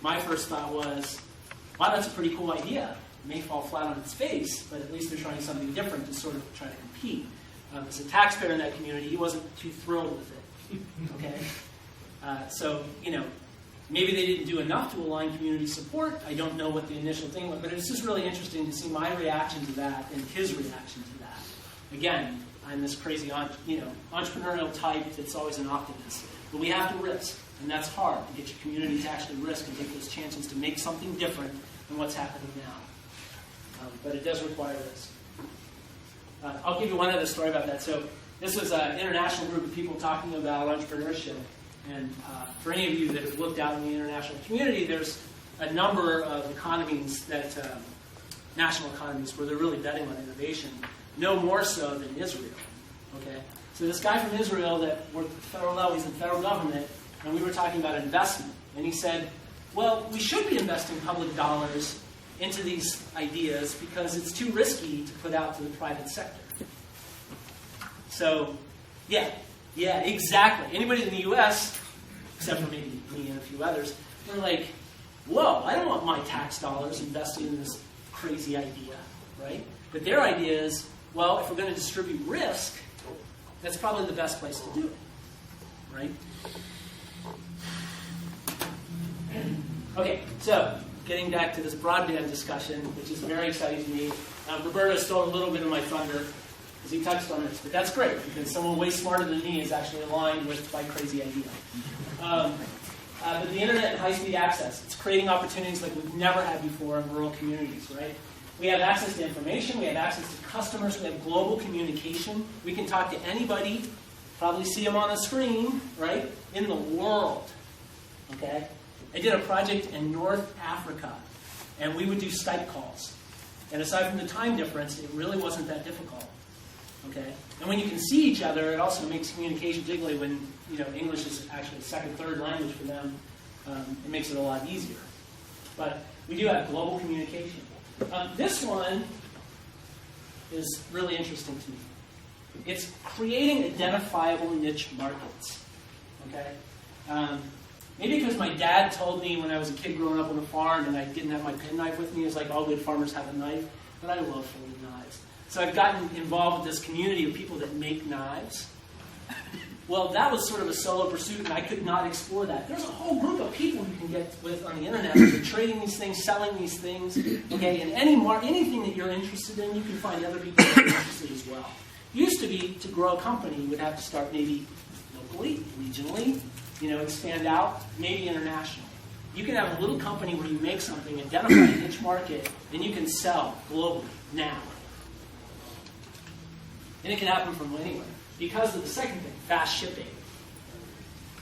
my first thought was, wow, that's a pretty cool idea. It may fall flat on its face, but at least they're trying something different to sort of try to compete. As a taxpayer in that community, he wasn't too thrilled with it. Okay, so maybe they didn't do enough to align community support. I don't know what the initial thing was, but it was just really interesting to see my reaction to that and his reaction to that. Again, I'm this crazy, entrepreneurial type that's always an optimist, but we have to risk, and that's hard to get your community to actually risk and take those chances to make something different than what's happening now. But it does require risk. I'll give you one other story about that. So this was an international group of people talking about entrepreneurship. And for any of you that have looked out in the international community, there's a number of economies that, national economies, where they're really betting on innovation, no more so than Israel. Okay? So this guy from Israel that worked at the federal level, he's in the federal government, and we were talking about investment. And he said, well, we should be investing public dollars into these ideas because it's too risky to put out to the private sector. So, yeah, exactly. Anybody in the U.S., except for maybe me and a few others, they're like, whoa, I don't want my tax dollars invested in this crazy idea, right? But their idea is, well, if we're going to distribute risk, that's probably the best place to do it, right? Okay, so getting back to this broadband discussion, which is very exciting to me. Roberto stole a little bit of my thunder because he touched on this, but that's great because someone way smarter than me is actually aligned with my crazy idea. But the internet and high-speed access, it's creating opportunities like we've never had before in rural communities, right? We have access to information, we have access to customers, we have global communication. We can talk to anybody, probably see them on a screen, right, in the world, okay? I did a project in North Africa, and we would do Skype calls. And aside from the time difference, it really wasn't that difficult, okay? And when you can see each other, it also makes communication, particularly when English is actually a second, third language for them, it makes it a lot easier. But we do have global communication. This one is really interesting to me. It's creating identifiable niche markets, okay? Maybe because my dad told me when I was a kid growing up on a farm and I didn't have my penknife with me, it's like all good farmers have a knife, but I love folding knives. So I've gotten involved with this community of people that make knives. Well, that was sort of a solo pursuit, and I could not explore that. There's a whole group of people you can get with on the internet that are trading these things, selling these things, okay? And anything that you're interested in, you can find other people that are interested as well. It used to be, to grow a company, you would have to start maybe locally, regionally, expand out, maybe international. You can have a little company where you make something, identify a niche market, and you can sell globally now. And it can happen from anywhere. Because of the second thing, fast shipping.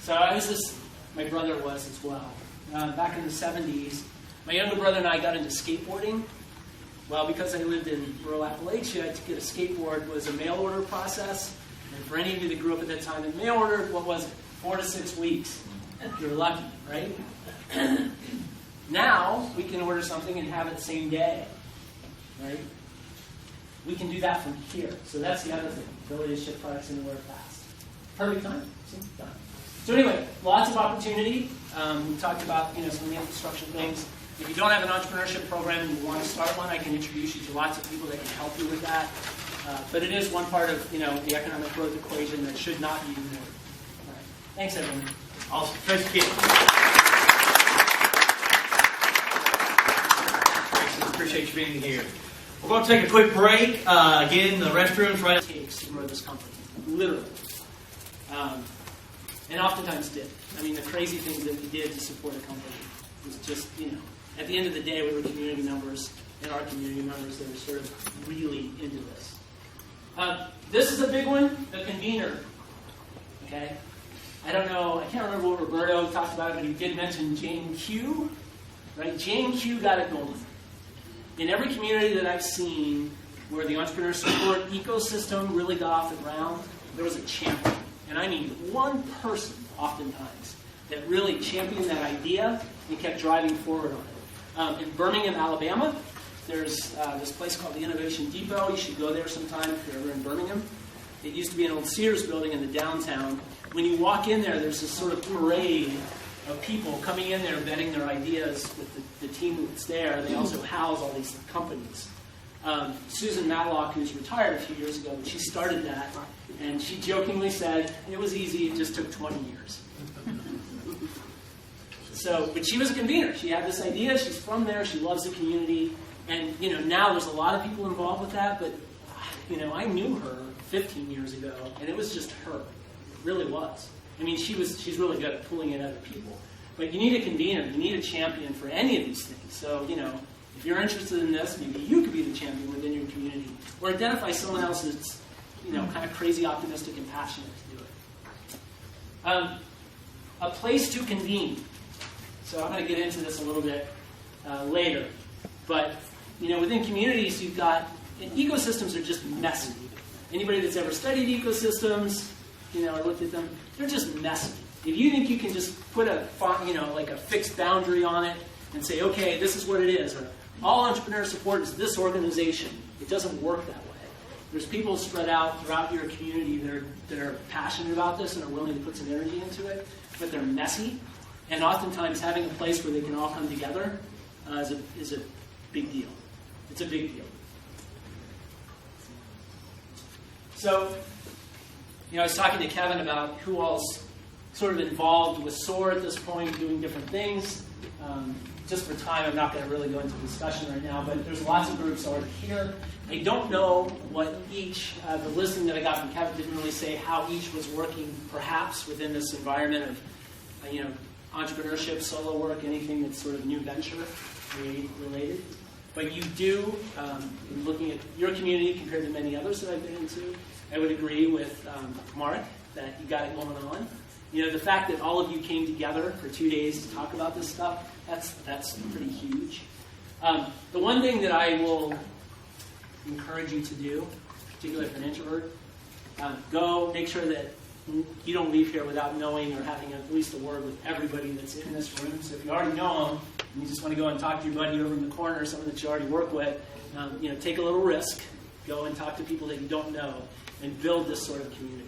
So my brother was as well. Back in the 70s, my younger brother and I got into skateboarding. Well, because I lived in rural Appalachia, to get a skateboard was a mail order process. And for any of you that grew up at that time in mail order, what was it? 4 to 6 weeks. If you're lucky, right? Now, we can order something and have it same day, right? We can do that from here. So that's the other thing, ability to ship products anywhere fast. Perfect time. See? Done. So anyway, lots of opportunity. We talked about some of the infrastructure things. If you don't have an entrepreneurship program and you want to start one, I can introduce you to lots of people that can help you with that. But it is one part of the economic growth equation that should not be ignored. All right. Thanks, everyone. Awesome. Tracy Kitts. Tracy, appreciate you being here. We're going to take a quick break. Again, the restrooms right. It takes to grow this company, literally, and oftentimes did. I mean, the crazy things that we did to support a company was just, at the end of the day, we were community members, and our community members that were sort of really into this. This is a big one, the convener. Okay, I don't know, I can't remember what Roberto talked about, but he did mention Jane Q. Right, Jane Q got it going. In every community that I've seen where the entrepreneur support ecosystem really got off the ground, there was a champion. And I mean one person, oftentimes, that really championed that idea and kept driving forward on it. In Birmingham, Alabama, there's this place called the Innovation Depot. You should go there sometime if you're ever in Birmingham. It used to be an old Sears building in the downtown. When you walk in there, there's this sort of parade of people coming in there, vetting their ideas with the team that's there. They also house all these companies. Susan Matlock, who's retired a few years ago, she started that, and she jokingly said, it was easy, it just took 20 years. So, but she was a convener. She had this idea, she's from there, she loves the community, and now there's a lot of people involved with that, but I knew her 15 years ago, and it was just her. It really was. I mean, she's really good at pulling in other people. But you need a convener, you need a champion for any of these things. So, if you're interested in this, maybe you could be the champion within your community. Or identify someone else that's, kind of crazy, optimistic, and passionate to do it. A place to convene. So I'm going to get into this a little bit later. But, within communities, you've got, and ecosystems are just messy. Anybody that's ever studied ecosystems, I looked at them, they're just messy. If you think you can just put a, like a fixed boundary on it and say, okay, this is what it is, or all entrepreneur support is this organization, it doesn't work that way. There's people spread out throughout your community that are passionate about this and are willing to put some energy into it, but they're messy. And oftentimes having a place where they can all come together is a big deal. It's a big deal. So, I was talking to Kevin about who all's sort of involved with SOAR at this point, doing different things. Just for time, I'm not going to really go into discussion right now, but there's lots of groups already here. I don't know what each, the listing that I got from Kevin didn't really say how each was working, perhaps, within this environment of, entrepreneurship, solo work, anything that's sort of new venture related. But you do, in looking at your community compared to many others that I've been into, I would agree with Mark that you got it going on. The fact that all of you came together for 2 days to talk about this stuff, that's pretty huge. The one thing that I will encourage you to do, particularly for an introvert, go make sure that you don't leave here without knowing or having at least a word with everybody that's in this room. So if you already know them, and you just want to go and talk to your buddy over in the corner, someone that you already work with, take a little risk. Go and talk to people that you don't know and build this sort of community.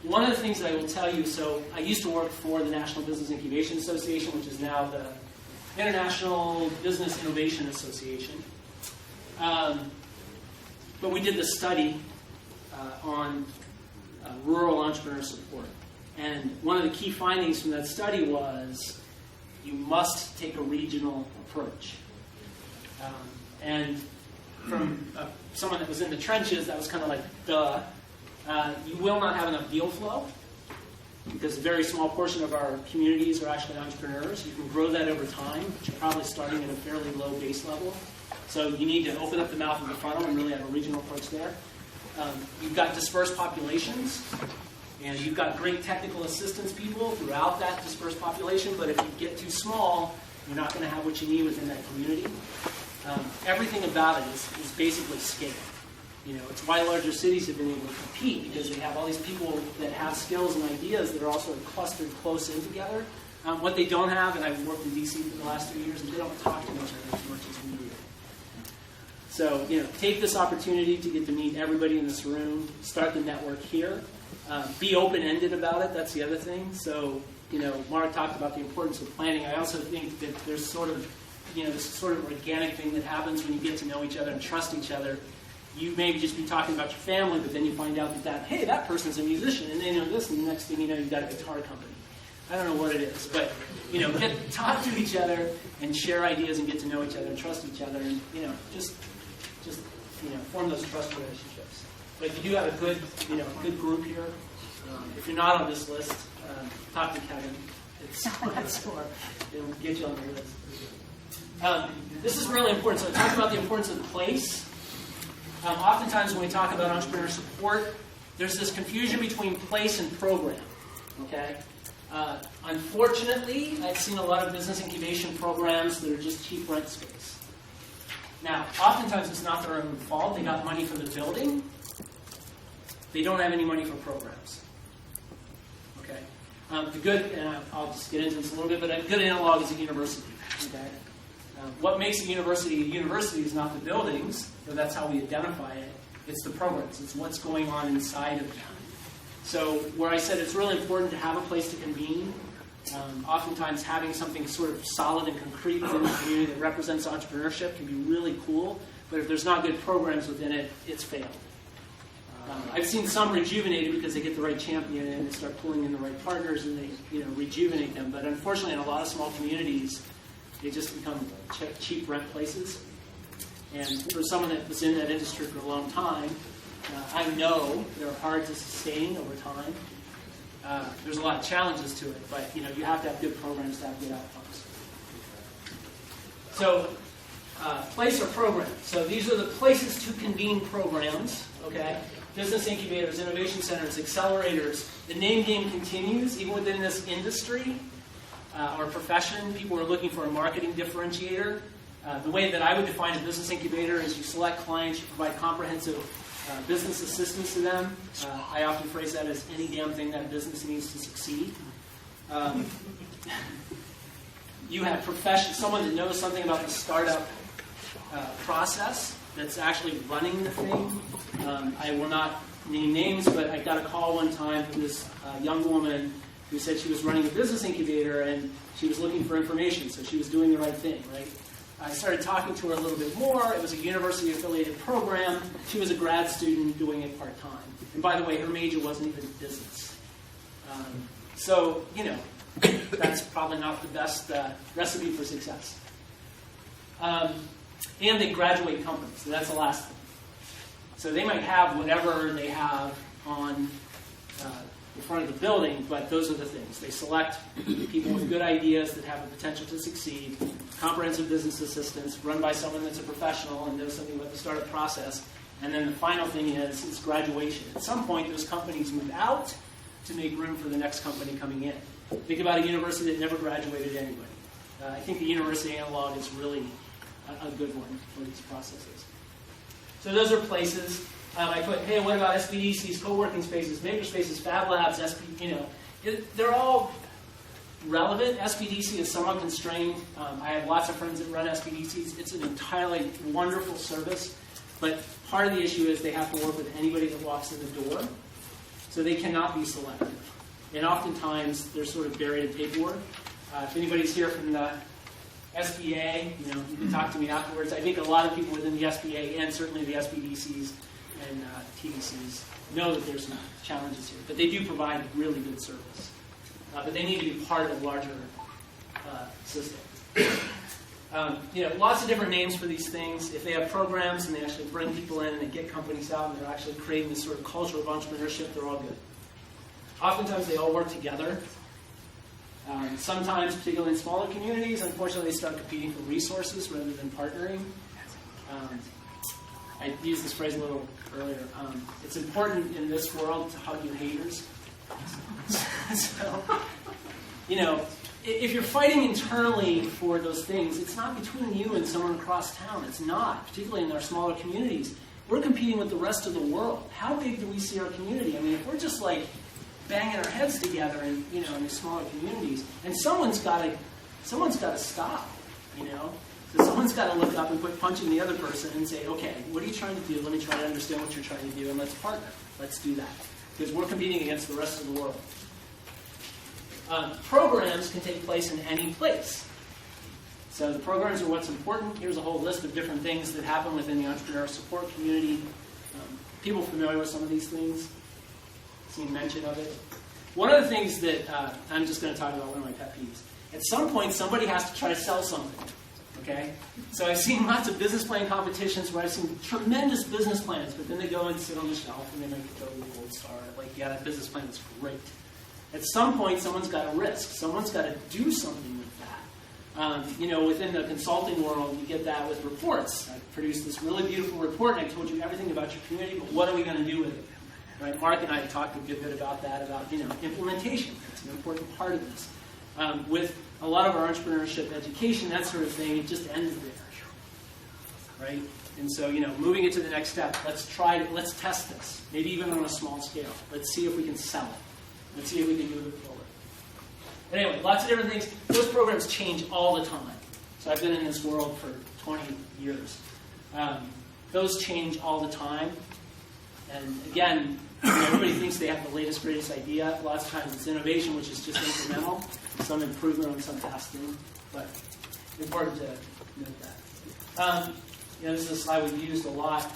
One of the things that I will tell you, so I used to work for the National Business Incubation Association, which is now the International Business Innovation Association. But we did this study on rural entrepreneur support. And one of the key findings from that study was you must take a regional approach. And from someone that was in the trenches, that was kind of like, duh. You will not have enough deal flow because a very small portion of our communities are actually entrepreneurs. You can grow that over time, but you're probably starting at a fairly low base level. So you need to open up the mouth of the funnel and really have a regional approach there. You've got dispersed populations, and you've got great technical assistance people throughout that dispersed population, but if you get too small, you're not going to have what you need within that community. Everything about it is basically scale. It's why larger cities have been able to compete, because they have all these people that have skills and ideas that are also clustered close in together. What they don't have, and I've worked in DC for the last 3 years, is they don't talk to each other as much as we do. So, take this opportunity to get to meet everybody in this room, start the network here, be open-ended about it, that's the other thing. So, Mark talked about the importance of planning. I also think that there's sort of, this sort of organic thing that happens when you get to know each other and trust each other. You maybe just be talking about your family, but then you find out hey, that person's a musician, and they know this, and the next thing you know, you've got a guitar company. I don't know what it is, but, talk to each other and share ideas and get to know each other and trust each other, and, just form those trust relationships. But if you do have a good group here, if you're not on this list, talk to Kevin. It'll get you on the list. This is really important. So I talked about the importance of the place. Oftentimes when we talk about entrepreneur support, there's this confusion between place and program. Okay? Unfortunately, I've seen a lot of business incubation programs that are just cheap rent space. Now, oftentimes it's not their own fault. They got money for the building. They don't have any money for programs. Okay? The good, and I'll just get into this a little bit, but a good analog is a university. Okay? What makes a university is not the buildings, though that's how we identify it. It's the programs. It's what's going on inside of them. So where I said it's really important to have a place to convene, Oftentimes having something sort of solid and concrete within the community that represents entrepreneurship can be really cool, but if there's not good programs within it, it's failed. I've seen some rejuvenated because they get the right champion in and start pulling in the right partners and they rejuvenate them, but unfortunately in a lot of small communities, they just become cheap rent places. And for someone that was in that industry for a long time, I know they're hard to sustain over time. There's a lot of challenges to it, but you have to have good programs to have good outcomes. So, place or program. So these are the places to convene programs. Okay, business incubators, innovation centers, accelerators. The name game continues even within this industry or profession. People are looking for a marketing differentiator. The way that I would define a business incubator is you select clients, you provide comprehensive business assistance to them. I often phrase that as any damn thing that business needs to succeed. You have someone that knows something about the startup process that's actually running the thing. I will not name names, but I got a call one time from this young woman who said she was running a business incubator and she was looking for information, so she was doing the right thing, right? I started talking to her a little bit more. It was a university-affiliated program. She was a grad student doing it part-time. And by the way, her major wasn't even business. So, that's probably not the best recipe for success. And they graduate companies, so that's the last thing. So they might have whatever they have on the front of the building, but those are the things. They select people with good ideas that have the potential to succeed, comprehensive business assistance, run by someone that's a professional and knows something about the startup process. And then the final thing is graduation. At some point, those companies move out to make room for the next company coming in. Think about a university that never graduated anybody. I think the university analog is really a good one for these processes. So those are places. I put, hey, what about SBDCs, co-working spaces, makerspaces, fab labs, they're all relevant. SBDC is somewhat constrained. I have lots of friends that run SBDCs. It's an entirely wonderful service, but part of the issue is they have to work with anybody that walks in the door, so they cannot be selective. And oftentimes, they're sort of buried in paperwork. If anybody's here from the SBA, you can talk to me afterwards. I think a lot of people within the SBA and certainly the SBDCs and TDCs know that there's some challenges here, but they do provide really good service. But they need to be part of a larger system. Lots of different names for these things. If they have programs and they actually bring people in and they get companies out and they're actually creating this sort of culture of entrepreneurship, they're all good. Oftentimes they all work together. Sometimes, particularly in smaller communities, unfortunately they start competing for resources rather than partnering. I used this phrase a little earlier. It's important in this world to hug your haters. So, if you're fighting internally for those things, it's not between you and someone across town. It's not, particularly in our smaller communities. We're competing with the rest of the world. How big do we see our community? I mean, if we're just like banging our heads together in these smaller communities, and someone's got to stop, So someone's got to look up and quit punching the other person and say, okay, what are you trying to do? Let me try to understand what you're trying to do, and let's partner. Let's do that. Because we're competing against the rest of the world. Programs can take place in any place. So the programs are what's important. Here's a whole list of different things that happen within the entrepreneurial support community. People familiar with some of these things? Seen mention of it. One of the things that I'm just going to talk about, one of my pet peeves. At some point, somebody has to try to sell something. Okay? So I've seen lots of business plan competitions where I've seen tremendous business plans, but then they go and sit on the shelf and they make it go to the gold star. Like, yeah, that business plan is great. At some point, someone's got to risk. Someone's got to do something with that. Within the consulting world, you get that with reports. I produced this really beautiful report, and I told you everything about your community, but what are we going to do with it? Right? Mark and I have talked a good bit about that, about implementation. It's an important part of this. With a lot of our entrepreneurship education, that sort of thing, it just ends there. Right? And so, moving it to the next step, let's test this, maybe even on a small scale. Let's see if we can sell it. Let's see if we can move it forward. But anyway, lots of different things. Those programs change all the time. So I've been in this world for 20 years. Those change all the time. And again, everybody thinks they have the latest, greatest idea. Lots of times it's innovation, which is just incremental, some improvement on some testing, but important to note that. This is a slide we've used a lot.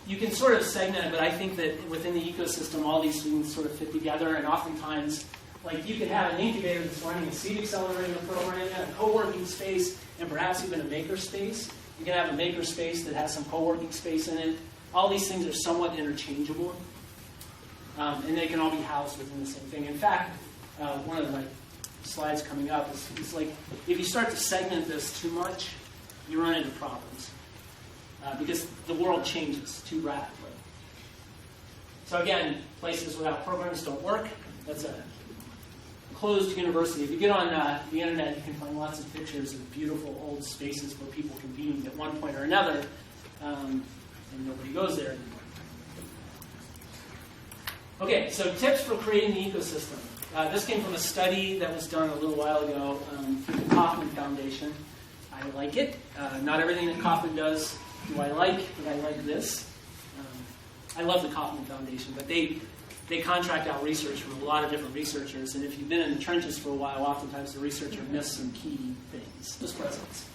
You can sort of segment it, but I think that within the ecosystem, all these things sort of fit together, and oftentimes, like you could have an incubator that's running a seed accelerator program, a co-working space, and perhaps even a maker space. You can have a maker space that has some co-working space in it. All these things are somewhat interchangeable, and they can all be housed within the same thing. In fact, one of my slides coming up is like, if you start to segment this too much, you run into problems. Because the world changes too rapidly. So again, places without programs don't work. That's a closed university. If you get on the internet, you can find lots of pictures of beautiful old spaces where people convened at one point or another, and nobody goes there anymore. Okay, so tips for creating the ecosystem. This came from a study that was done a little while ago through the Kauffman Foundation. I like it. Not everything that Kauffman does do I like, but I like this. I love the Kauffman Foundation, but they contract out research from a lot of different researchers, and if you've been in the trenches for a while, oftentimes the researcher missed some key things. Just presence.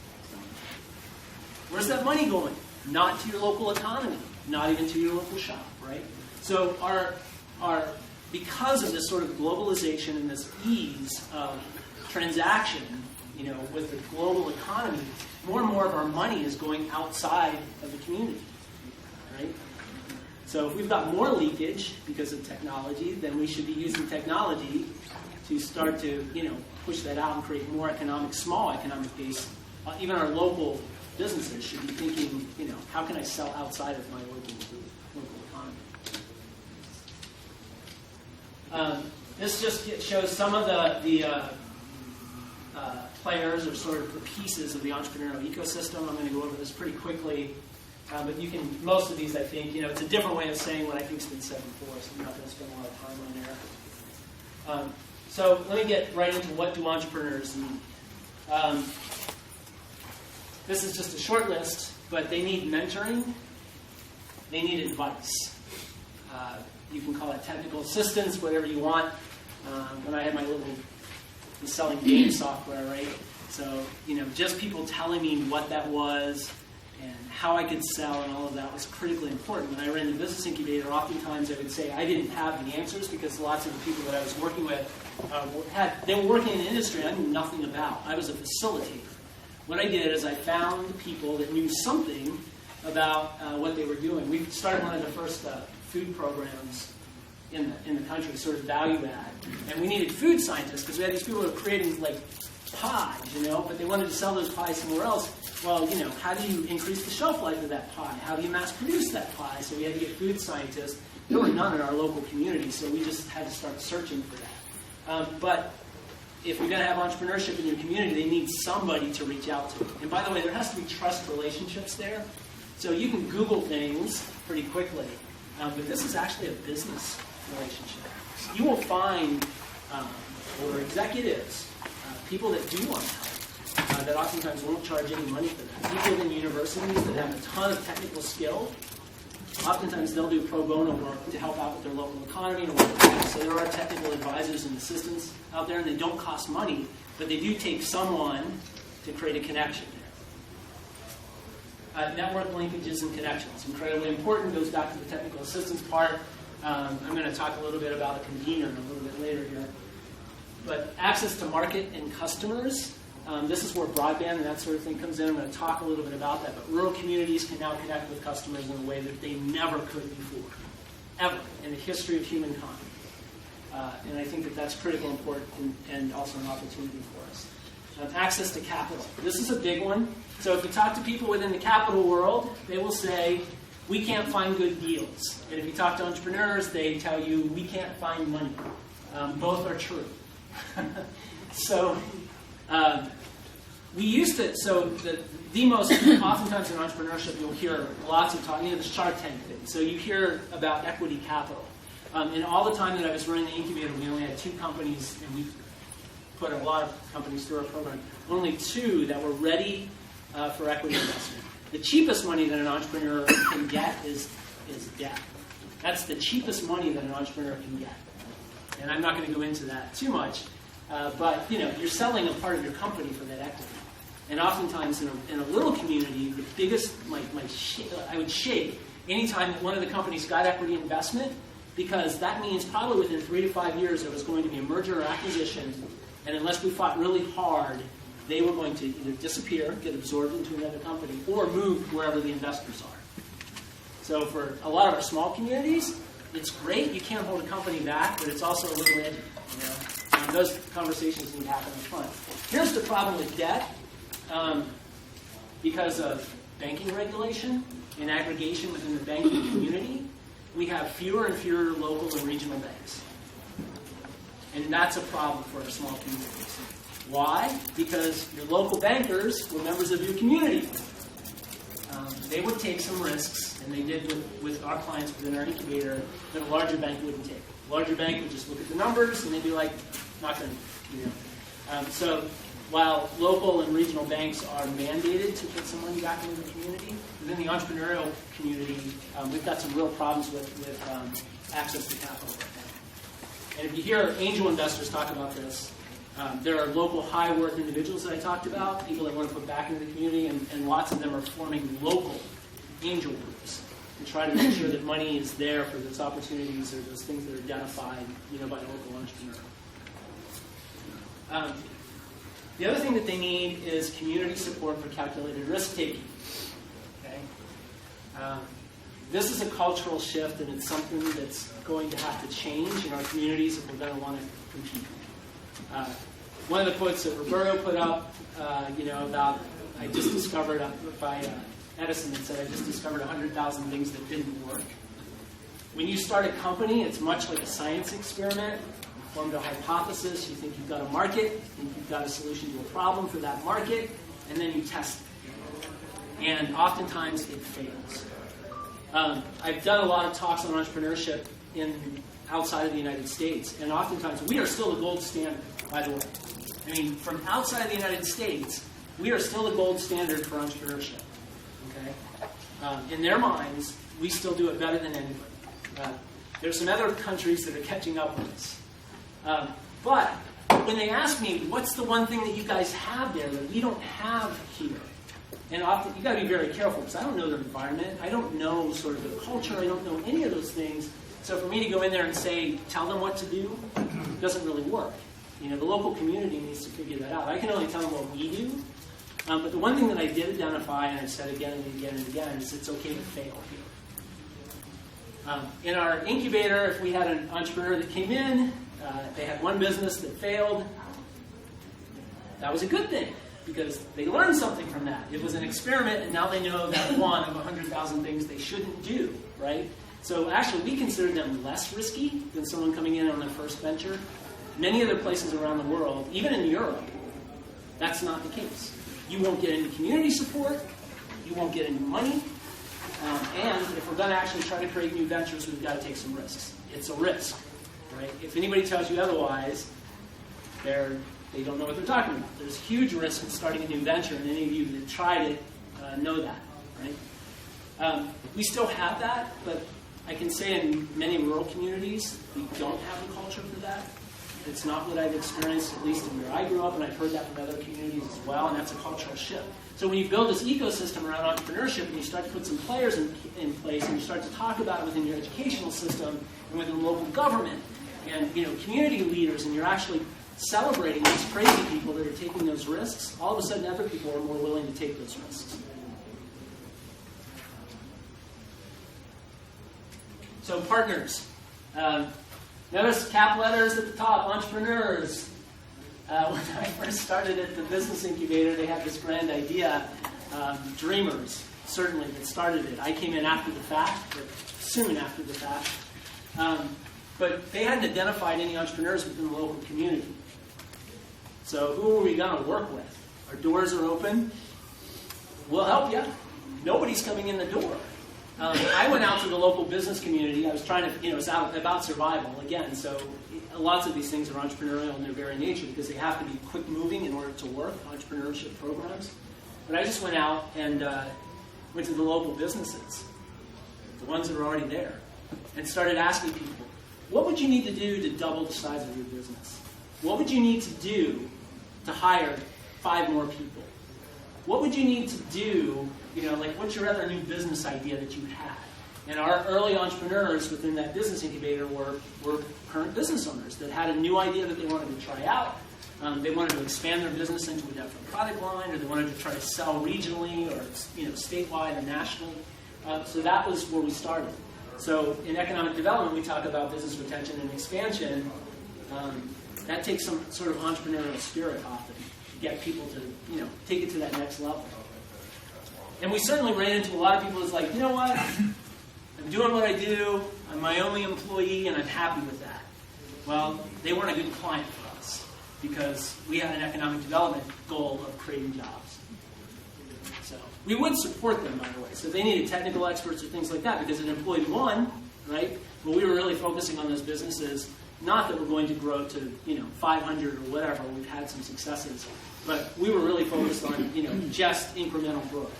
Where's that money going? Not to your local economy, not even to your local shop, right? So because of this sort of globalization and this ease of transaction, with the global economy, more and more of our money is going outside of the community, right? So if we've got more leakage because of technology, then we should be using technology to start to, push that out and create more small economic base. Even our local businesses should be thinking, how can I sell outside of my local economy? This just shows some of the players or sort of the pieces of the entrepreneurial ecosystem. I'm going to go over this pretty quickly, but most of these I think, it's a different way of saying what I think has been said before, so I'm not going to spend a lot of time on there. So let me get right into what do entrepreneurs need. This is just a short list, but they need mentoring, they need advice. You can call it technical assistance, whatever you want. When I had my was selling game software, right? So, just people telling me what that was and how I could sell and all of that was critically important. When I ran the business incubator, oftentimes I would say I didn't have the answers because lots of the people that I was working with, they were working in an industry I knew nothing about. I was a facilitator. What I did is I found people that knew something about what they were doing. We started one of the first food programs in the country, sort of value add. And we needed food scientists because we had these people who were creating like pies, but they wanted to sell those pies somewhere else. Well, how do you increase the shelf life of that pie? How do you mass produce that pie? So we had to get food scientists. There were none in our local community, so we just had to start searching for that. But if you're going to have entrepreneurship in your community, they need somebody to reach out to. And by the way, there has to be trust relationships there. So you can Google things pretty quickly, but this is actually a business relationship. You will find, or executives, people that do want help, that oftentimes won't charge any money for that. People in universities that have a ton of technical skill, oftentimes they'll do pro bono work to help out with their local economy and local business. So there are technical advisors and assistants out there, and they don't cost money, but they do take someone to create a connection there. Network linkages and connections, incredibly important, goes back to the technical assistance part. I'm going to talk a little bit about a convener a little bit later here. But access to market and customers, this is where broadband and that sort of thing comes in. I'm going to talk a little bit about that. But rural communities can now connect with customers in a way that they never could before, ever, in the history of humankind. And I think that that's critically important and also an opportunity for us. Access to capital. This is a big one. So if you talk to people within the capital world, they will say, we can't find good deals. And if you talk to entrepreneurs, they tell you, we can't find money. Both are true. So we used to, the most, oftentimes in entrepreneurship, you'll hear lots of talk, the Shark Tank thing. So you hear about equity capital. And all the time that I was running the incubator, we only had 2 companies, and we put a lot of companies through our program. Only 2 that were ready for equity investment. The cheapest money that an entrepreneur can get is debt. That's the cheapest money that an entrepreneur can get. And I'm not going to go into that too much, but you're selling a part of your company for that equity. And oftentimes in a little community, the biggest, I would shake anytime one of the companies got equity investment, because that means probably within 3 to 5 years there was going to be a merger or acquisition, and unless we fought really hard, they were going to either disappear, get absorbed into another company, or move wherever the investors are. So for a lot of our small communities, it's great. You can't hold a company back, but it's also a little edgy. And those conversations need to happen up front. Here's the problem with debt. Because of banking regulation and aggregation within the banking community, we have fewer and fewer local and regional banks. And that's a problem for our small communities. Why? Because your local bankers were members of your community. They would take some risks, and they did with our clients within our incubator, that a larger bank wouldn't take. A larger bank would just look at the numbers, and they'd be like, not going to, So while local and regional banks are mandated to put some money back into the community, within the entrepreneurial community, we've got some real problems with access to capital right now. And if you hear angel investors talk about this, there are local high-worth individuals that I talked about, people that want to put back into the community, and lots of them are forming local angel groups to try to make sure that money is there for those opportunities or those things that are identified, by a local entrepreneur. The other thing that they need is community support for calculated risk-taking. Okay? This is a cultural shift, and it's something that's going to have to change in our communities if we're going to want to compete. One of the quotes that Roberto put up, about I just discovered by Edison, that said, I just discovered 100,000 things that didn't work. When you start a company, it's much like a science experiment. You formed a hypothesis, you think you've got a market, you think you've got a solution to a problem for that market, and then you test it. And oftentimes it fails. I've done a lot of talks on entrepreneurship outside of the United States, and oftentimes we are still the gold standard, by the way. I mean, from outside of the United States, we are still the gold standard for entrepreneurship. Okay? In their minds, we still do it better than anybody. There's some other countries that are catching up with us. But when they ask me, what's the one thing that you guys have there that we don't have here? And often, you got to be very careful, because I don't know their environment. I don't know sort of their culture. I don't know any of those things. So for me to go in there and say, tell them what to do, doesn't really work. The local community needs to figure that out. I can only tell them what we do. But the one thing that I did identify, and I've said again and again and again, is it's okay to fail here. In our incubator, if we had an entrepreneur that came in, they had one business that failed, that was a good thing, because they learned something from that. It was an experiment, and now they know that one of 100,000 things they shouldn't do, right? So actually, we consider them less risky than someone coming in on their first venture. Many other places around the world, even in Europe, that's not the case. You won't get any community support, you won't get any money, and if we're going to actually try to create new ventures, we've got to take some risks. It's a risk, right? If anybody tells you otherwise, they don't know what they're talking about. There's huge risk in starting a new venture, and any of you that tried it know that, right? We still have that, but I can say in many rural communities, we don't have a culture for that. It's not what I've experienced, at least in where I grew up, and I've heard that from other communities as well, and that's a cultural shift. So when you build this ecosystem around entrepreneurship, and you start to put some players in place, and you start to talk about it within your educational system, and within local government, and community leaders, and you're actually celebrating these crazy people that are taking those risks, all of a sudden other people are more willing to take those risks. So partners. Notice cap letters at the top, entrepreneurs. When I first started at the business incubator, they had this grand idea, dreamers, certainly, that started it. I came in after the fact, or soon after the fact. But they hadn't identified any entrepreneurs within the local community. So who are we going to work with? Our doors are open. We'll help you. Nobody's coming in the door. I went out to the local business community. I was trying to, it's about survival again. So lots of these things are entrepreneurial in their very nature because they have to be quick moving in order to work, entrepreneurship programs. But I just went out and went to the local businesses, the ones that are already there. and started asking people, what would you need to do to double the size of your business? What would you need to do to hire 5 more people? What would you need to do, what's your other new business idea that you had? And our early entrepreneurs within that business incubator were current business owners that had a new idea that they wanted to try out. They wanted to expand their business into a different product line, or they wanted to try to sell regionally or statewide or nationally. So that was where we started. So in economic development, we talk about business retention and expansion. That takes some sort of entrepreneurial spirit off it to get people to take it to that next level. And we certainly ran into a lot of people who's like, you know what? I'm doing what I do. I'm my only employee, and I'm happy with that. Well, they weren't a good client for us because we had an economic development goal of creating jobs. So we would support them, by the way. So if they needed technical experts or things like that, because an employee won, right? But we were really focusing on those businesses, not that we're going to grow to 500 or whatever. We've had some successes, but we were really focused on just incremental growth.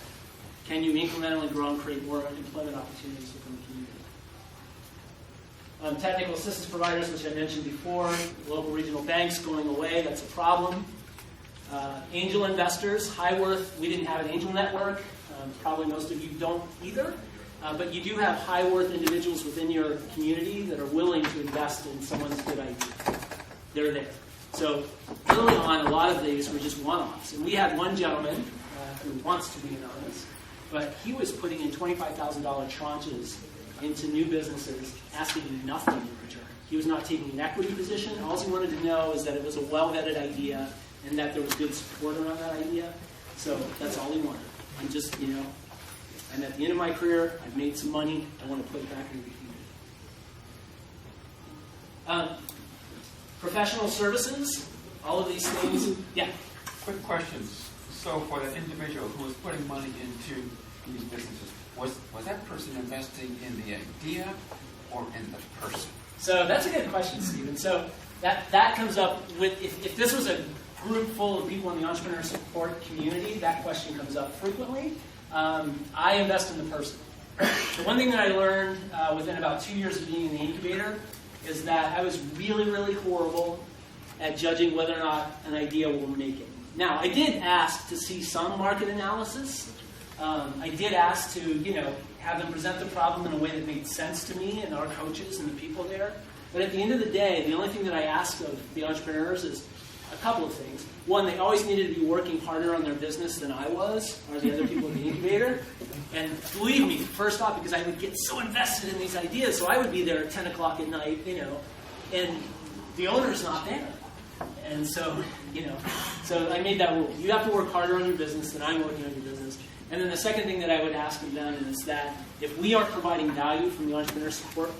Can you incrementally grow and create more employment opportunities within the community? Technical assistance providers, which I mentioned before, local regional banks going away, that's a problem. Angel investors, high worth, we didn't have an angel network. Probably most of you don't either. But you do have high worth individuals within your community that are willing to invest in someone's good idea. They're there. So early on, a lot of these were just one-offs. And we had one gentleman who wants to be anonymous, but he was putting in $25,000 tranches into new businesses, asking nothing in return. He was not taking an equity position. All he wanted to know is that it was a well-vetted idea and that there was good support around that idea. So that's all he wanted. I'm just, I'm at the end of my career. I've made some money. I want to put it back into the community. Professional services, all of these things. Yeah. Quick questions. So for that individual who was putting money into these businesses, was that person investing in the idea or in the person? So that's a good question, Stephen. So that comes up with, if this was a group full of people in the entrepreneur support community, that question comes up frequently. I invest in the person. The one thing that I learned within about 2 years of being in the incubator is that I was really, really horrible at judging whether or not an idea will make it. Now, I did ask to see some market analysis. I did ask to, have them present the problem in a way that made sense to me and our coaches and the people there. But at the end of the day, the only thing that I asked of the entrepreneurs is a couple of things. One, they always needed to be working harder on their business than I was, or the other people in the incubator. And believe me, first off, because I would get so invested in these ideas, so I would be there at 10 o'clock at night, and the owner's not there. And so, so I made that rule. You have to work harder on your business than I'm working on your business. And then the second thing that I would ask of them is that if we aren't providing value from the entrepreneur support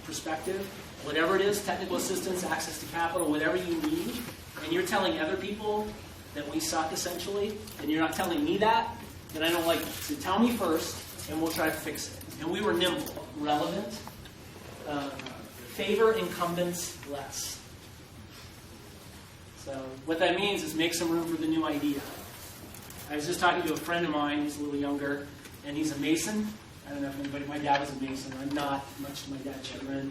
perspective, whatever it is, technical assistance, access to capital, whatever you need, and you're telling other people that we suck essentially, and you're not telling me that, then I don't like it. So tell me first, and we'll try to fix it. And we were nimble, relevant, favor incumbents less. So what that means is make some room for the new idea. I was just talking to a friend of mine who's a little younger, and he's a Mason. I don't know if anybody, my dad was a Mason. I'm not, much to my dad's chagrin.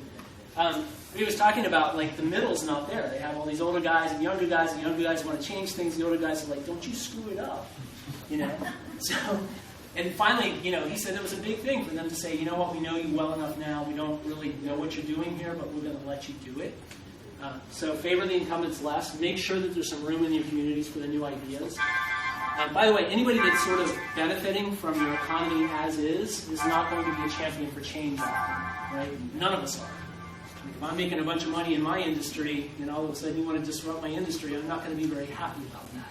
He was talking about, the middle's not there. They have all these older guys and younger guys want to change things. The older guys are like, don't you screw it up, So, and finally, he said it was a big thing for them to say, you know what, we know you well enough now. We don't really know what you're doing here, but we're going to let you do it. So favor the incumbents less. Make sure that there's some room in your communities for the new ideas. By the way, anybody that's sort of benefiting from your economy as is not going to be a champion for change often, right? None of us are. If I'm making a bunch of money in my industry, and all of a sudden you want to disrupt my industry, I'm not going to be very happy about that.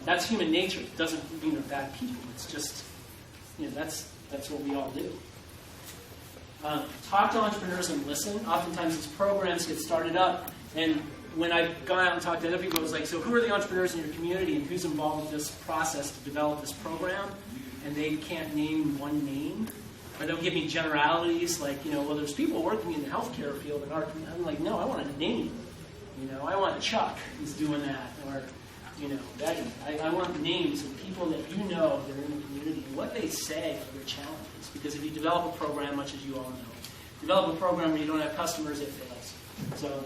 That's human nature. It doesn't mean they're bad people. It's just, that's what we all do. Talk to entrepreneurs and listen. Oftentimes these programs get started up, and when I've gone out and talked to other people, I was like, so who are the entrepreneurs in your community and who's involved with this process to develop this program? And they can't name one name. Or they'll give me generalities like, well, there's people working in the healthcare field in our community. I'm like, no, I want a name. I want Chuck who's doing that. Or, Betty. I want names of people that that are in the community and what they say are their challenges. Because if you develop a program, much as you all know, Develop a program where you don't have customers, it fails. So,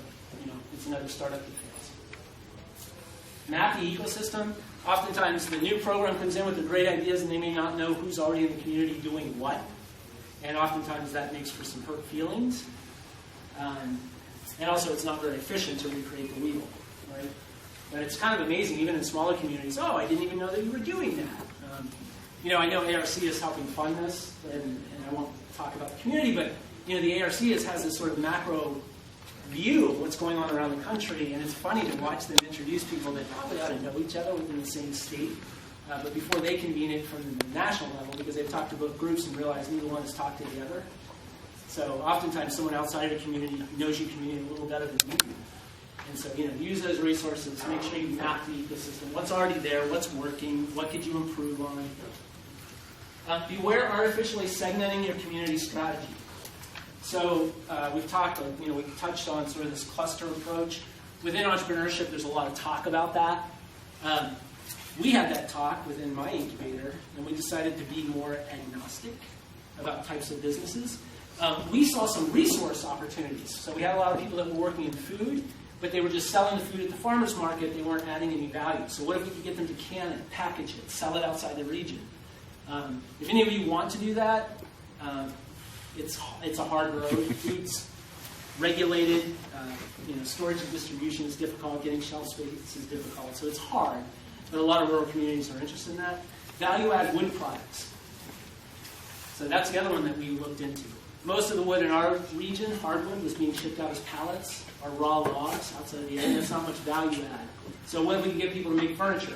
it's another startup that fails. Map the ecosystem. Oftentimes, the new program comes in with the great ideas, and they may not know who's already in the community doing what. And oftentimes, that makes for some hurt feelings. And also, it's not very efficient to recreate the wheel, right? But it's kind of amazing, even in smaller communities. Oh, I didn't even know that you were doing that. I know ARC is helping fund this, and I won't talk about the community, but the ARC has this sort of macro view of what's going on around the country, and it's funny to watch them introduce people that probably ought to know each other within the same state, but before they convene it from the national level, because they've talked to both groups and realized neither one has talked together. So oftentimes someone outside of the community knows your community a little better than you do. And so, use those resources, make sure you map the ecosystem. What's already there, what's working, what could you improve on? Beware artificially segmenting your community strategy. So we've talked, we touched on sort of this cluster approach. Within entrepreneurship, there's a lot of talk about that. We had that talk within my incubator, and we decided to be more agnostic about types of businesses. We saw some resource opportunities. So we had a lot of people that were working in food, but they were just selling the food at the farmer's market. They weren't adding any value. So what if we could get them to can it, package it, sell it outside the region? If any of you want to do that, it's a hard road. Food's regulated. Storage and distribution is difficult. Getting shelf space is difficult. So it's hard. But a lot of rural communities are interested in that. Value-add wood products. So that's the other one that we looked into. Most of the wood in our region, hardwood, was being shipped out as pallets or raw logs outside of the area. There's not much value add. So what if we can get people to make furniture?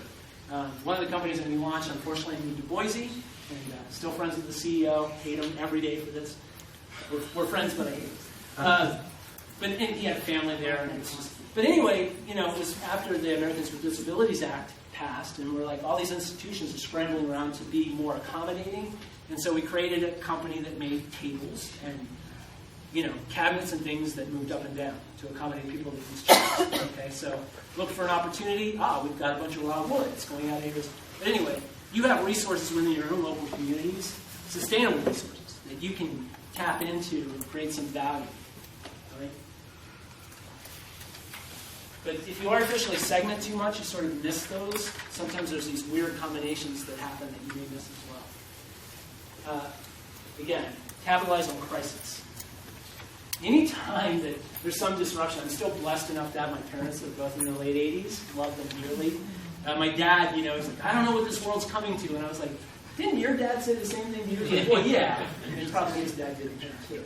One of the companies that we launched, unfortunately, moved to Boise, and still friends with the CEO. Hate him every day for this. We're friends, but I hate him. But he had a family there, and it's just. But anyway, it was after the Americans with Disabilities Act passed, and we're like, all these institutions are scrambling around to be more accommodating, and so we created a company that made tables and cabinets and things that moved up and down to accommodate people with these chairs. Okay, so look for an opportunity. We've got a bunch of raw wood. It's going out acres. But anyway, you have resources within your own local communities, sustainable resources that you can tap into and create some value. All right? But if you artificially segment too much, you sort of miss those. Sometimes there's these weird combinations that happen that you may miss as well. Again, capitalize on crisis. Anytime that there's some disruption, I'm still blessed enough to have my parents that are both in their late 80s, love them dearly. My dad, he's like, I don't know what this world's coming to. And I was like, didn't your dad say the same thing to you? He's like, well, yeah. And probably his dad did it too.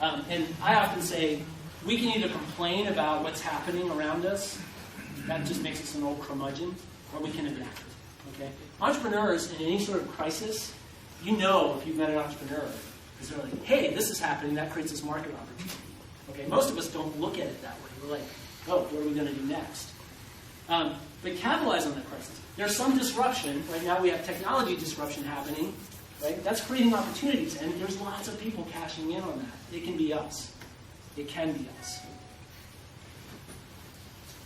And I often say, we can either complain about what's happening around us, that just makes us an old curmudgeon, or we can adapt. Okay? Entrepreneurs in any sort of crisis, if you've met an entrepreneur, because they're like, hey, this is happening, that creates this market opportunity. Okay, most of us don't look at it that way. We're like, oh, what are we going to do next? But capitalize on that crisis. There's some disruption. Right now we have technology disruption happening. Right? That's creating opportunities, and there's lots of people cashing in on that. It can be us. It can be us.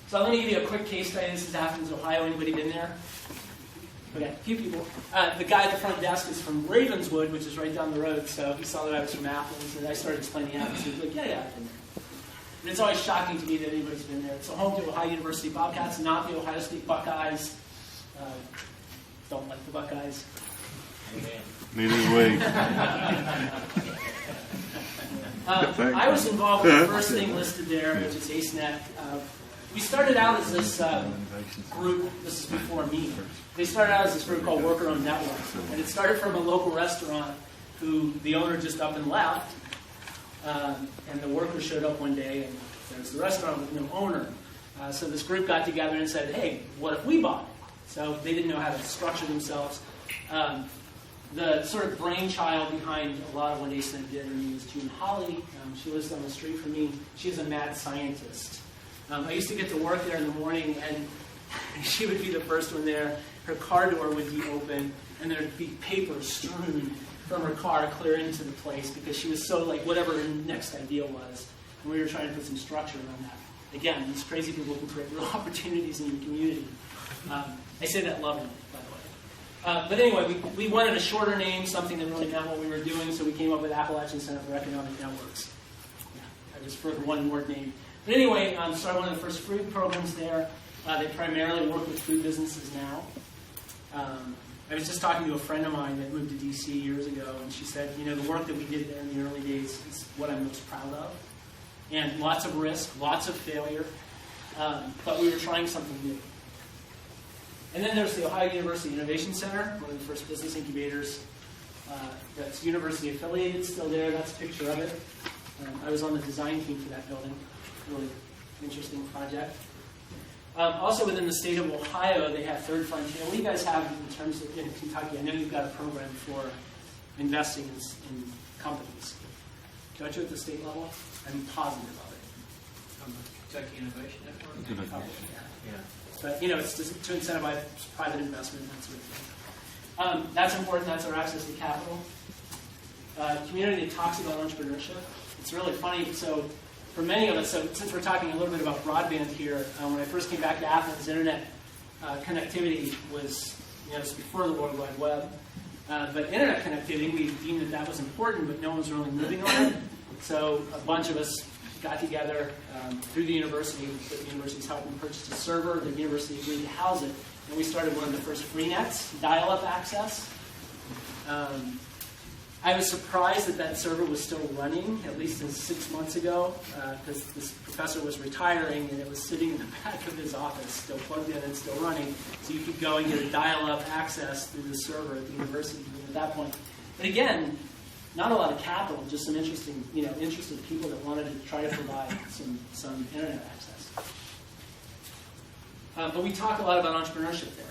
So let me give you a quick case study. This is Athens, Ohio. Anybody been there? Okay, a few people. The guy at the front desk is from Ravenswood, which is right down the road, so he saw that I was from Athens, and I started explaining Athens. He was like, yeah, I've been there. And it's always shocking to me that anybody's been there. It's the home to Ohio University Bobcats, not the Ohio State Buckeyes. Don't like the Buckeyes. Neither way. I was involved with the first thing listed there, which is AceNet. We started out as this group, this is before me, they started out as this group called Worker-Owned Network. And it started from a local restaurant who the owner just up and left. And the workers showed up one day and there was the restaurant with no owner. So this group got together and said, hey, what if we bought it? So they didn't know how to structure themselves. The sort of brainchild behind a lot of what AceNet did, her name is June Holly. She lives down the street from me. She's a mad scientist. I used to get to work there in the morning, and she would be the first one there. Her car door would be open, and there'd be paper strewn from her car clear into the place because she was so like whatever her next idea was. And we were trying to put some structure around that. Again, these crazy people can create real opportunities in your community. I say that lovingly, by the way. But anyway, we wanted a shorter name, something that really meant what we were doing, so we came up with Appalachian Center for Economic Networks. I just further one more name. But anyway, started one of the first food programs there. They primarily work with food businesses now. I was just talking to a friend of mine that moved to DC years ago, and she said, the work that we did there in the early days is what I'm most proud of. And lots of risk, lots of failure, but we were trying something new. And then there's the Ohio University Innovation Center, one of the first business incubators that's university affiliated, still there. That's a picture of it. I was on the design team for that building. Really interesting project. Also within the state of Ohio, they have Third Frontier. What do you guys have in terms of in Kentucky? I know you've got a program for investing in companies. Don't you at the state level? I'm positive of it. Kentucky Innovation Network? Yeah. But, it's to incentivize private investment and that sort of thing. That's important. That's our access to capital. Community that talks about entrepreneurship. It's really funny. So for many of us, since we're talking a little bit about broadband here, when I first came back to Athens, internet connectivity was, it's before the World Wide Web. But internet connectivity, we deemed that was important, but no one was really moving on it. So a bunch of us got together through the university. The university's helping purchase a server. The university agreed to house it. And we started one of the first free nets, dial-up access. I was surprised that server was still running, at least 6 months ago, because this professor was retiring and it was sitting in the back of his office, still plugged in and still running. So you could go and get a dial-up access through the server at the university at that point. But again, not a lot of capital, just some interested people that wanted to try to provide some internet access. But we talk a lot about entrepreneurship there.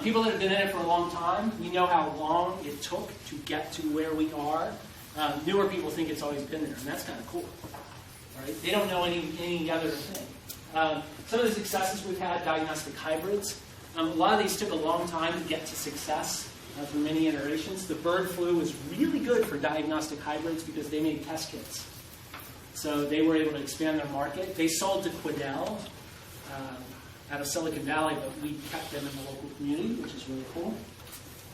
People that have been in it for a long time, we know how long it took to get to where we are. Newer people think it's always been there, and that's kind of cool. Right? They don't know any other thing. Some of the successes we've had, diagnostic hybrids. A lot of these took a long time to get to success through many iterations. The bird flu was really good for diagnostic hybrids because they made test kits. So they were able to expand their market. They sold to Quidel out of Silicon Valley, but we kept them in the local community, which is really cool.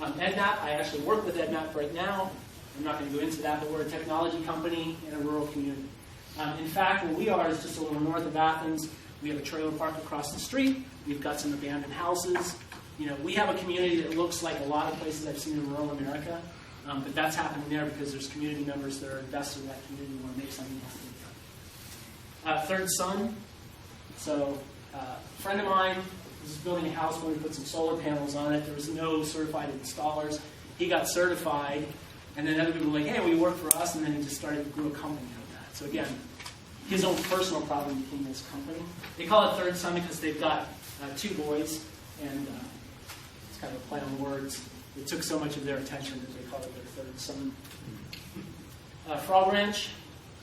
EdNap, I actually work with EdNap right now. I'm not going to go into that, but we're a technology company in a rural community. In fact, where we are is just a little north of Athens. We have a trailer park across the street. We've got some abandoned houses. We have a community that looks like a lot of places I've seen in rural America, but that's happening there because there's community members that are invested in that community and want to make something happen. Third Son. So a friend of mine was building a house where we put some solar panels on it. There was no certified installers. He got certified, and then other people were like, hey, will you work for us? And then he just grew a company out of that. So again, his own personal problem became this company. They call it Third Son because they've got 2 boys, and it's kind of a play on words. It took so much of their attention that they call it their Third Son. Frog Ranch,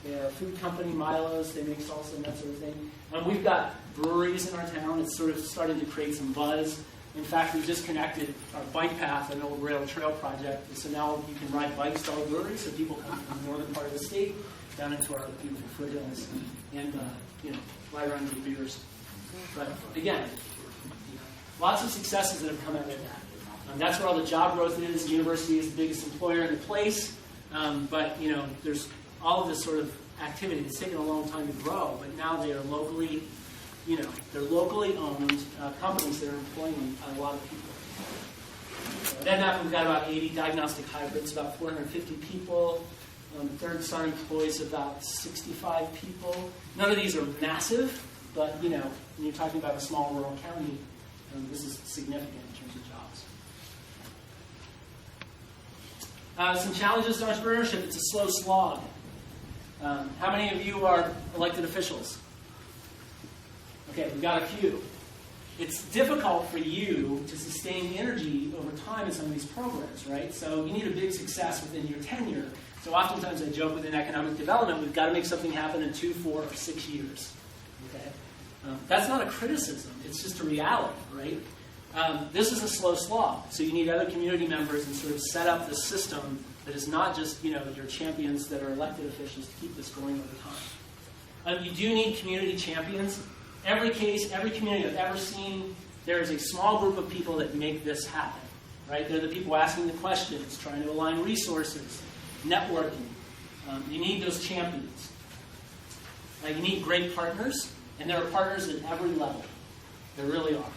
they're a food company, Milo's, they make salsa and that sort of thing. We've got breweries in our town. It's sort of starting to create some buzz. In fact, we just connected our bike path, an old rail trail project, and so now you can ride bikes to our breweries, so people come from the northern part of the state down into our beautiful foothills and ride around with beers. But again, lots of successes that have come out of that. That's where all the job growth is. The university is the biggest employer in the place, but there's all of this sort of activity. It's taken a long time to grow, but now they are locally, they're locally owned companies that are employing a lot of people. So then we've got about 80 diagnostic hybrids, about 450 people. Third Son employs about 65 people. None of these are massive, but when you're talking about a small rural county, this is significant in terms of jobs. Some challenges to entrepreneurship. It's a slow slog. How many of you are elected officials? Okay, we've got a few. It's difficult for you to sustain energy over time in some of these programs, right? So you need a big success within your tenure. So oftentimes I joke within economic development, we've got to make something happen in 2, 4, or 6 years. Okay, that's not a criticism. It's just a reality, right? This is a slow slog. So you need other community members and sort of set up the system that is not just your champions that are elected officials to keep this going over time. You do need community champions. Every community I've ever seen, there is a small group of people that make this happen. Right? They're the people asking the questions, trying to align resources, networking. You need those champions. You need great partners, and there are partners at every level. There really are.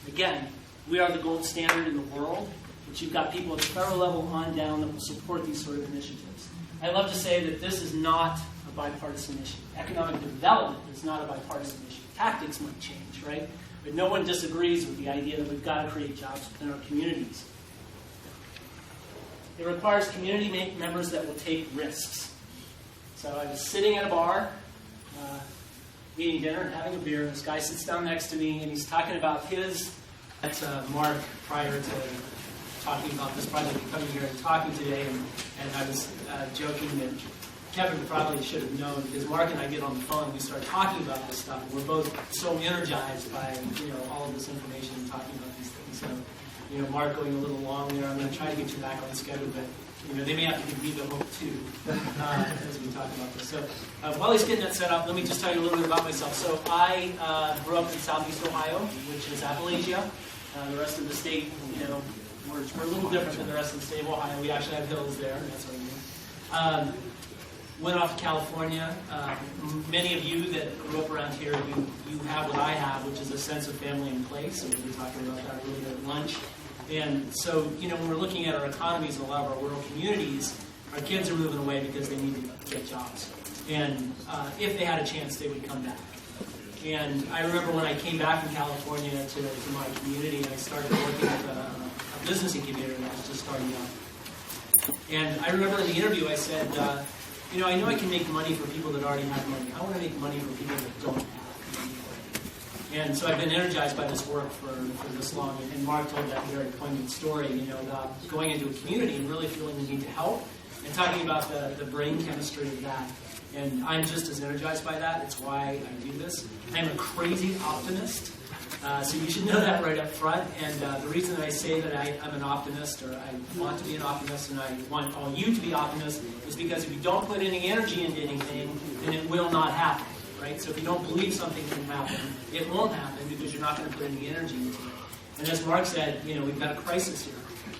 Again, we are the gold standard in the world, but you've got people at the federal level on down that will support these sort of initiatives. I love to say that this is not a bipartisan issue. Economic development is not a bipartisan issue. Tactics might change, right? But no one disagrees with the idea that we've got to create jobs within our communities. It requires community members that will take risks. So I was sitting at a bar, eating dinner and having a beer, and this guy sits down next to me, and he's talking about his... That's Mark, prior to talking about this project, coming here and talking today, and I was joking that Kevin probably should have known, because Mark and I get on the phone and we start talking about this stuff, and we're both so energized by all of this information and talking about these things. So, Mark going a little long there, I'm going to try to get you back on the schedule, but they may have to give me the hope too as we talk about this. So while he's getting that set up, let me just tell you a little bit about myself. So I grew up in southeast Ohio, which is Appalachia. The rest of the state, we're a little different than the rest of the state of Ohio. We actually have hills there, and that's what I mean. Went off to California. Many of you that grew up around here, you have what I have, which is a sense of family and place. And we'll be talking about that a little bit at lunch. And so, when we're looking at our economies in a lot of our rural communities, our kids are moving away because they need to get jobs. And if they had a chance, they would come back. And I remember when I came back from California to my community, I started working with a business incubator that was just starting up. And I remember in the interview I said, I know I can make money for people that already have money. I want to make money for people that don't have money. And so I've been energized by this work for this long. And Mark told that very poignant story, about going into a community and really feeling the need to help and talking about the brain chemistry of that. And I'm just as energized by that. It's why I do this. I'm a crazy optimist. So you should know that right up front. And the reason that I say that I'm an optimist, or I want to be an optimist, and I want all you to be optimists, is because if you don't put any energy into anything, then it will not happen. Right? So if you don't believe something can happen, it won't happen because you're not going to put any energy into it. And as Mark said, we've got a crisis here.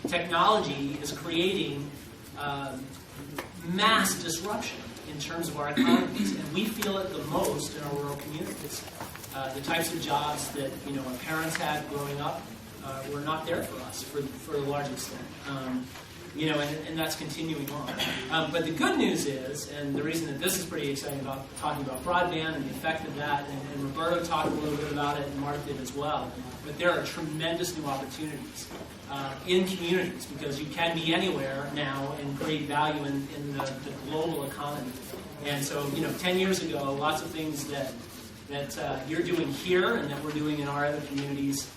Technology is creating mass disruption in terms of our economies, and we feel it the most in our rural communities. The types of jobs that our parents had growing up were not there for us for a large extent. And that's continuing on. But the good news is, and the reason that this is pretty exciting about talking about broadband and the effect of that, and Roberto talked a little bit about it, and Mark did as well, but there are tremendous new opportunities in communities, because you can be anywhere now and create value in the global economy. And so, 10 years ago, lots of things that you're doing here and that we're doing in our other communities,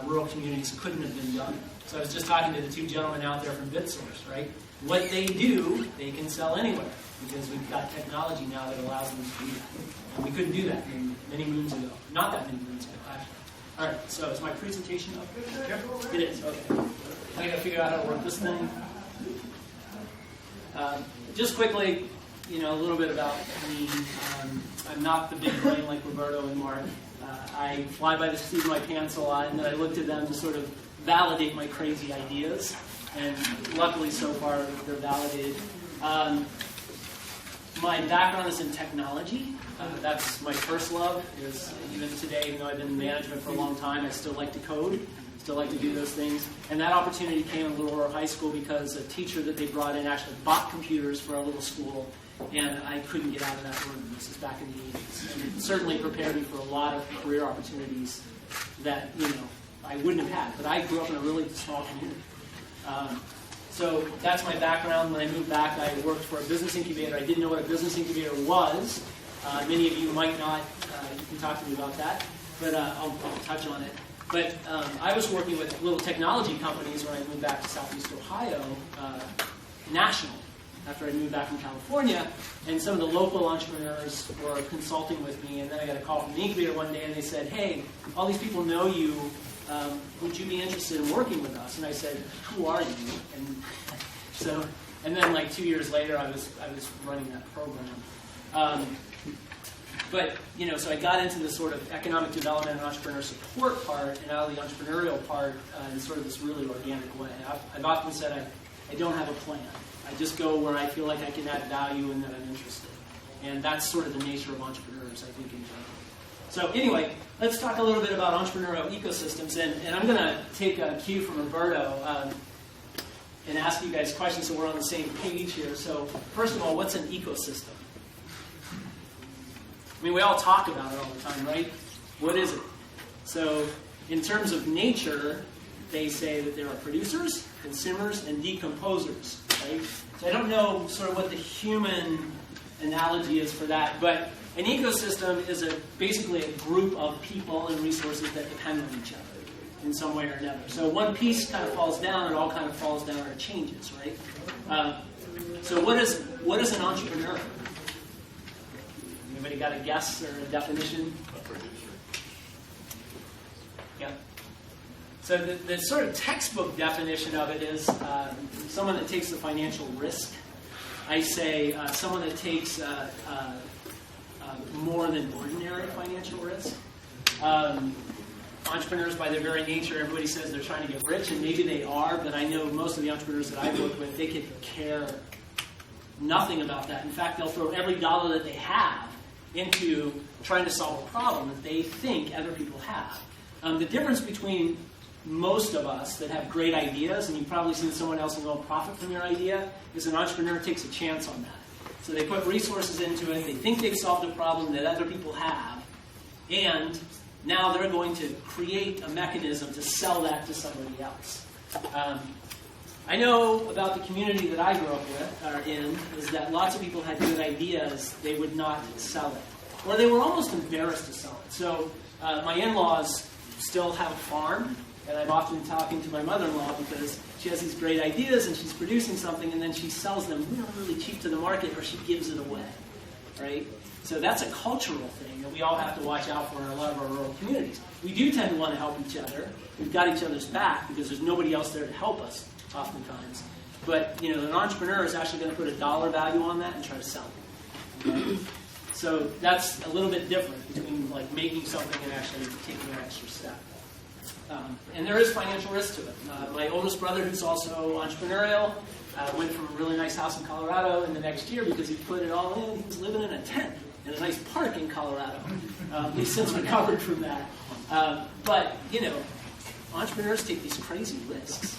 rural communities, couldn't have been done. So I was just talking to the two gentlemen out there from BitSource, right? What they do, they can sell anywhere, because we've got technology now that allows them to do that. And we couldn't do that many moons ago. Not that many moons ago, actually. All right, so is my presentation up here? It is, okay. I got to figure out how to work this thing. Just quickly, a little bit about me. I'm not the big brain like Roberto and Mark. I fly by the seat of my pants a lot, and then I look to them to sort of validate my crazy ideas. And luckily, so far, they're validated. My background is in technology. That's my first love. Even today, even though I've been in management for a long time, I still like to code. Still like to do those things. And that opportunity came in Little Roar High School because a teacher that they brought in actually bought computers for our little school, and I couldn't get out of that room. This is back in the 80s. And it certainly prepared me for a lot of career opportunities that, I wouldn't have had. But I grew up in a really small community. So that's my background. When I moved back, I worked for a business incubator. I didn't know what a business incubator was. Many of you might not. You can talk to me about that. But I'll touch on it. But I was working with little technology companies when I moved back to Southeast Ohio, national, after I moved back from California. And some of the local entrepreneurs were consulting with me. And then I got a call from the incubator one day, and they said, hey, all these people know you. Would you be interested in working with us? And I said, who are you? And then like 2 years later, I was running that program. So I got into the sort of economic development and entrepreneur support part, and out of the entrepreneurial part in sort of this really organic way. I've often said I don't have a plan. I just go where I feel like I can add value and that I'm interested. And that's sort of the nature of entrepreneurs, I think, in general. So anyway, let's talk a little bit about entrepreneurial ecosystems. And I'm going to take a cue from Roberto and ask you guys questions so we're on the same page here. So first of all, what's an ecosystem? I mean, we all talk about it all the time, right? What is it? So in terms of nature, they say that there are producers, consumers, and decomposers, right? So I don't know sort of what the human analogy is for that, but an ecosystem is basically a group of people and resources that depend on each other in some way or another. So one piece kind of falls down, it all kind of falls down or it changes, right? So what is an entrepreneur? Anybody got a guess or a definition? A producer. Yeah. So the sort of textbook definition of it is someone that takes the financial risk. I say someone that takes more than ordinary financial risk. Entrepreneurs, by their very nature, everybody says they're trying to get rich, and maybe they are, but I know most of the entrepreneurs that I've worked with, they could care nothing about that. In fact, they'll throw every dollar that they have into trying to solve a problem that they think other people have. The difference between most of us that have great ideas, and you've probably seen someone else who will profit from your idea, is an entrepreneur takes a chance on that. So they put resources into it, they think they've solved a problem that other people have, and now they're going to create a mechanism to sell that to somebody else. I know about the community that I grew up with, or in, is that lots of people had good ideas, they would not sell it. Or they were almost embarrassed to sell it. So my in-laws still have a farm, and I'm often talking to my mother-in-law because she has these great ideas and she's producing something and then she sells them really cheap to the market or she gives it away, right? So that's a cultural thing that we all have to watch out for in a lot of our rural communities. We do tend to want to help each other. We've got each other's back because there's nobody else there to help us oftentimes. But an entrepreneur is actually going to put a dollar value on that and try to sell it. Okay? So that's a little bit different between like making something and actually taking an extra step. And there is financial risk to it. My oldest brother, who's also entrepreneurial, went from a really nice house in Colorado in the next year because he put it all in. He was living in a tent in a nice park in Colorado. He's since recovered from that. But entrepreneurs take these crazy risks.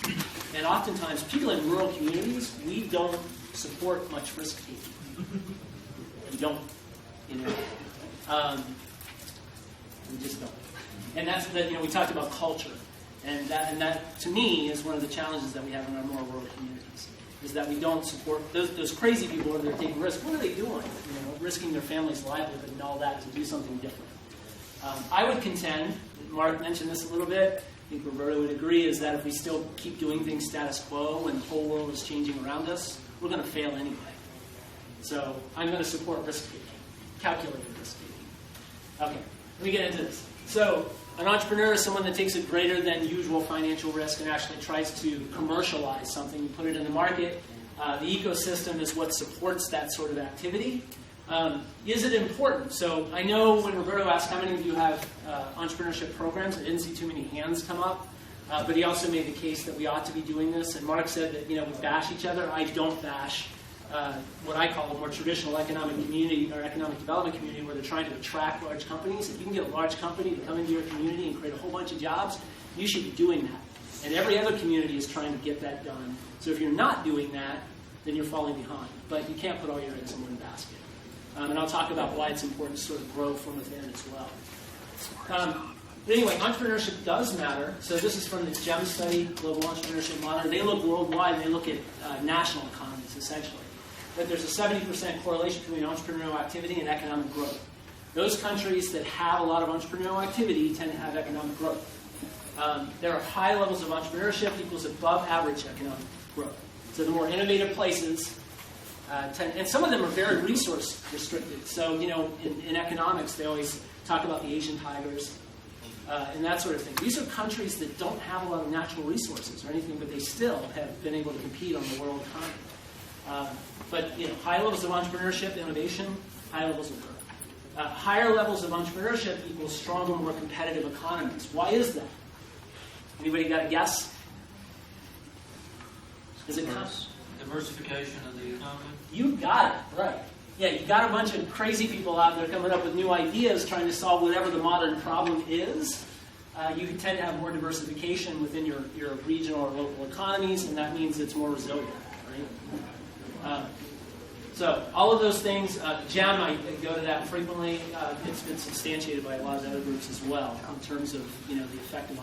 And oftentimes, people in rural communities, we don't support much risk-taking. We don't. We just don't. And that's we talked about culture, and that to me is one of the challenges that we have in our more rural communities, is that we don't support those crazy people that are taking risks. What are they doing? Risking their family's livelihood and all that to do something different. I would contend, Mark mentioned this a little bit, I think Roberto would agree, is that if we still keep doing things status quo when the whole world is changing around us, we're going to fail anyway. So I'm going to support risk-taking, calculated risk-taking. Okay, let me get into this. So an entrepreneur is someone that takes a greater than usual financial risk and actually tries to commercialize something, put it in the market. The ecosystem is what supports that sort of activity. Is it important? So I know when Roberto asked how many of you have entrepreneurship programs, I didn't see too many hands come up, but he also made the case that we ought to be doing this. And Mark said that we bash each other. I don't bash what I call a more traditional economic community or economic development community where they're trying to attract large companies. If you can get a large company to come into your community and create a whole bunch of jobs, you should be doing that. And every other community is trying to get that done. So if you're not doing that, then you're falling behind. But you can't put all your eggs in one basket. And I'll talk about why it's important to sort of grow from within as well. But anyway, entrepreneurship does matter. So this is from the GEM study, Global Entrepreneurship Monitor. They look worldwide and they look at national economies, essentially. That there's a 70% correlation between entrepreneurial activity and economic growth. Those countries that have a lot of entrepreneurial activity tend to have economic growth. There are high levels of entrepreneurship equals above average economic growth. So the more innovative places, and some of them are very resource restricted. So, in economics, they always talk about the Asian tigers and that sort of thing. These are countries that don't have a lot of natural resources or anything, but they still have been able to compete on the world economy. But high levels of entrepreneurship, innovation, high levels of growth. Higher levels of entrepreneurship equals stronger, more competitive economies. Why is that? Anybody got a guess? Is it diversification of the economy? You got it, right. yeah, you got a bunch of crazy people out there coming up with new ideas, trying to solve whatever the modern problem is. You can tend to have more diversification within your regional or local economies, and that means it's more resilient, right? So all of those things, GEM, I go to that frequently. It's been substantiated by a lot of other groups as well in terms of the effect of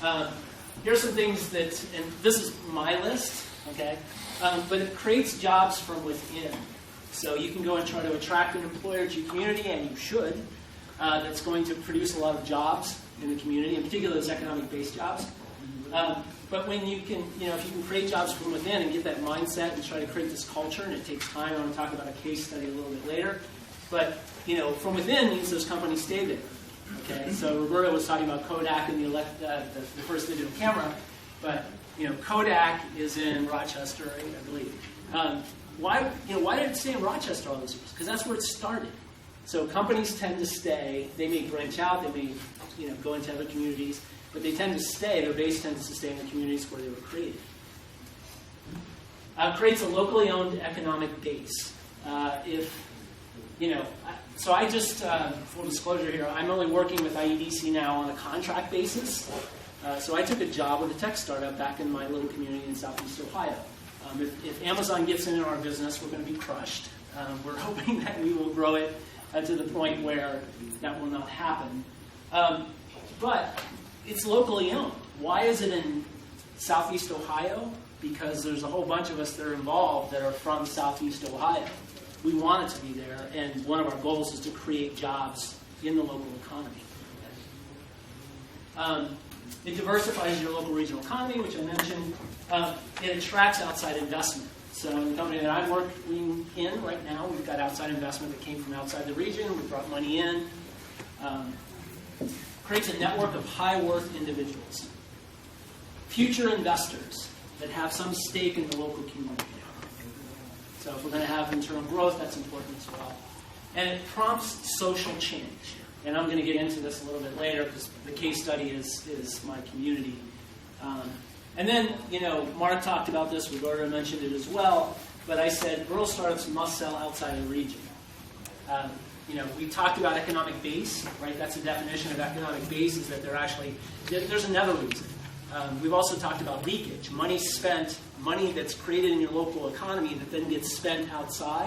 entrepreneurship. Here's some things that, and this is my list, okay? But it creates jobs from within. So you can go and try to attract an employer to your community, and you should. That's going to produce a lot of jobs in the community, in particular those economic-based jobs. But when you can, if you can create jobs from within and get that mindset and try to create this culture, and it takes time. I want to talk about a case study a little bit later. But from within means those companies stay there. Okay, so Roberto was talking about Kodak and the first digital camera, but Kodak is in Rochester, I believe. Why did it stay in Rochester all those years? Because that's where it started. So companies tend to stay. They may branch out. They may go into other communities, but they tend to stay. Their base tends to stay in the communities where they were created. Creates a locally owned economic base. So I just, full disclosure here, I'm only working with IEDC now on a contract basis. So I took a job with a tech startup back in my little community in Southeast Ohio. If Amazon gets into our business, we're going to be crushed. We're hoping that we will grow it to the point where that will not happen. But it's locally owned. Why is it in Southeast Ohio? Because there's a whole bunch of us that are involved that are from Southeast Ohio. We want it to be there, and one of our goals is to create jobs in the local economy. It diversifies your local regional economy, which I mentioned. It attracts outside investment. So in the company that I'm working in right now, we've got outside investment that came from outside the region. We brought money in. Creates a network of high-worth individuals. Future investors that have some stake in the local community. So if we're going to have internal growth, that's important as well. And it prompts social change. And I'm going to get into this a little bit later because the case study is my community. And then, Mark talked about this, Roberto mentioned it as well, but I said rural startups must sell outside of the region. We talked about economic base, right? That's the definition of economic base, is that there's another reason. We've also talked about leakage, money that's created in your local economy that then gets spent outside.